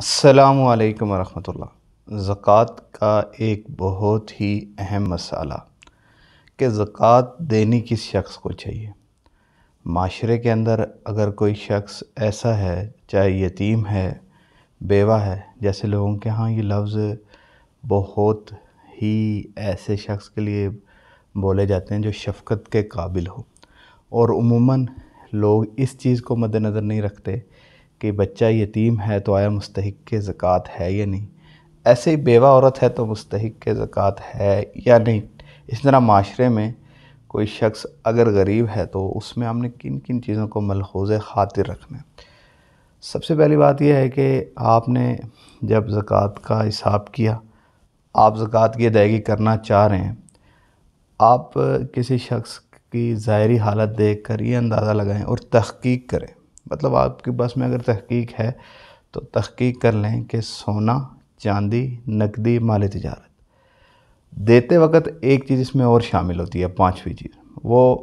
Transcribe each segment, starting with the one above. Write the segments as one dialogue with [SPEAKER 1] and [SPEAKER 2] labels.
[SPEAKER 1] السلام علیکم ورحمۃ اللہ۔ زکوٰۃ کا ایک بہت ہی اہم مسئلہ کہ زکوٰۃ دینی کس شخص کو چاہیے۔ معاشرے کے اندر اگر کوئی شخص ایسا ہے، چاہے یتیم ہے، بیوہ ہے، جیسے لوگوں کے ہاں یہ لفظ بہت ہی ایسے شخص کے لیے بولے جاتے ہیں جو شفقت کے قابل ہو، اور عموماً لوگ اس چیز کو مد نظر نہیں رکھتے کہ بچہ یتیم ہے تو آیا مستحق کے زکوٰۃ ہے یا نہیں، ایسے ہی بیوہ عورت ہے تو مستحق کے زکوٰۃ ہے یا نہیں۔ اس طرح معاشرے میں کوئی شخص اگر غریب ہے تو اس میں ہم نے کن کن چیزوں کو ملحوظ خاطر رکھنا ہے۔ سب سے پہلی بات یہ ہے کہ آپ نے جب زکوٰۃ کا حساب کیا، آپ زکوٰۃ کی ادائیگی کرنا چاہ رہے ہیں، آپ کسی شخص کی ظاہری حالت دیکھ کر یہ اندازہ لگائیں اور تحقیق کریں۔ مطلب آپ کے بس میں اگر تحقیق ہے تو تحقیق کر لیں کہ سونا، چاندی، نقدی، مال تجارت دیتے وقت ایک چیز اس میں اور شامل ہوتی ہے، پانچویں چیز، وہ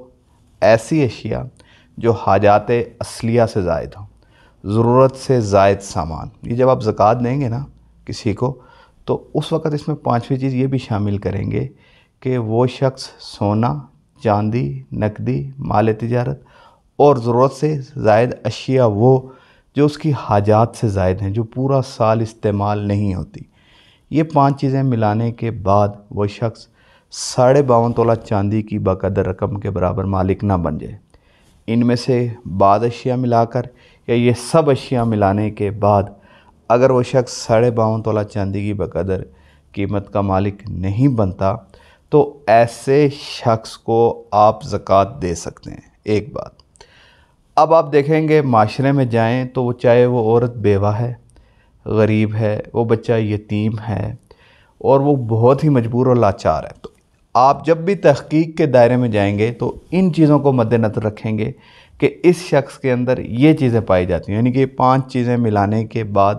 [SPEAKER 1] ایسی اشیاء جو حاجات اصلیہ سے زائد ہوں، ضرورت سے زائد سامان۔ یہ جب آپ زکوٰۃ دیں گے نا کسی کو تو اس وقت اس میں پانچویں چیز یہ بھی شامل کریں گے کہ وہ شخص سونا، چاندی، نقدی، مال تجارت اور ضرورت سے زائد اشیاء وہ جو اس کی حاجات سے زائد ہیں، جو پورا سال استعمال نہیں ہوتی۔ یہ پانچ چیزیں ملانے کے بعد وہ شخص 52.5 تولہ چاندی کی باقاعدہ رقم کے برابر مالک نہ بن جائے۔ ان میں سے بعض اشیاء ملا کر یا یہ سب اشیاء ملانے کے بعد اگر وہ شخص 52.5 تولہ چاندی کی باقاعدہ قیمت کا مالک نہیں بنتا تو ایسے شخص کو آپ زکوٰۃ دے سکتے ہیں۔ ایک بات اب آپ دیکھیں گے معاشرے میں جائیں تو وہ چاہے وہ عورت بیوہ ہے، غریب ہے، وہ بچہ یتیم ہے اور وہ بہت ہی مجبور اور لاچار ہے، تو آپ جب بھی تحقیق کے دائرے میں جائیں گے تو ان چیزوں کو مد نظر رکھیں گے کہ اس شخص کے اندر یہ چیزیں پائی جاتی ہیں، یعنی کہ یہ پانچ چیزیں ملانے کے بعد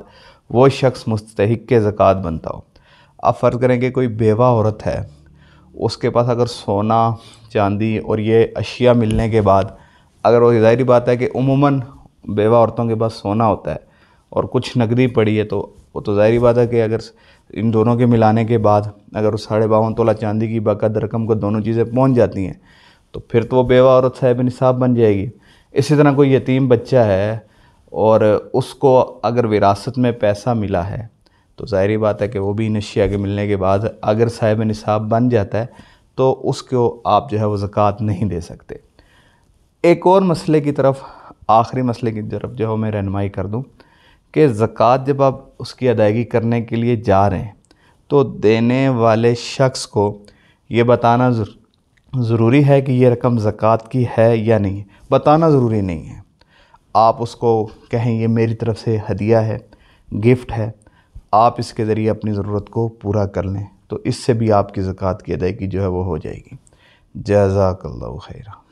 [SPEAKER 1] وہ شخص مستحق کے زکوٰۃ بنتا ہو۔ آپ فرض کریں کہ کوئی بیوہ عورت ہے، اس کے پاس اگر سونا، چاندی اور یہ اشیاء ملنے کے بعد اگر وہ ظاہری بات ہے کہ عموماً بیوہ عورتوں کے پاس سونا ہوتا ہے اور کچھ نقدی پڑی ہے، تو وہ تو ظاہری بات ہے کہ اگر ان دونوں کے ملانے کے بعد اگر وہ 52.5 تولہ چاندی کی باقاعدہ رقم کو دونوں چیزیں پہنچ جاتی ہیں تو پھر تو وہ بیوہ عورت صاحب نصاب بن جائے گی۔ اسی طرح کوئی یتیم بچہ ہے اور اس کو اگر وراثت میں پیسہ ملا ہے تو ظاہری بات ہے کہ وہ بھی ان اشیاء کے ملنے کے بعد اگر صاحب نصاب بن جاتا ہے تو اس کو آپ جو ہے وہ زکوٰۃ نہیں دے سکتے۔ ایک اور مسئلے کی طرف، آخری مسئلے کی طرف جو میں رہنمائی کر دوں کہ زکوٰۃ جب آپ اس کی ادائیگی کرنے کے لیے جا رہے ہیں تو دینے والے شخص کو یہ بتانا ضروری ہے کہ یہ رقم زکوٰۃ کی ہے یا نہیں۔ بتانا ضروری نہیں ہے، آپ اس کو کہیں یہ میری طرف سے ہدیہ ہے، گفٹ ہے، آپ اس کے ذریعے اپنی ضرورت کو پورا کر لیں تو اس سے بھی آپ کی زکوٰۃ کی ادائیگی جو ہے وہ ہو جائے گی۔ جزاک اللہ خیرہ۔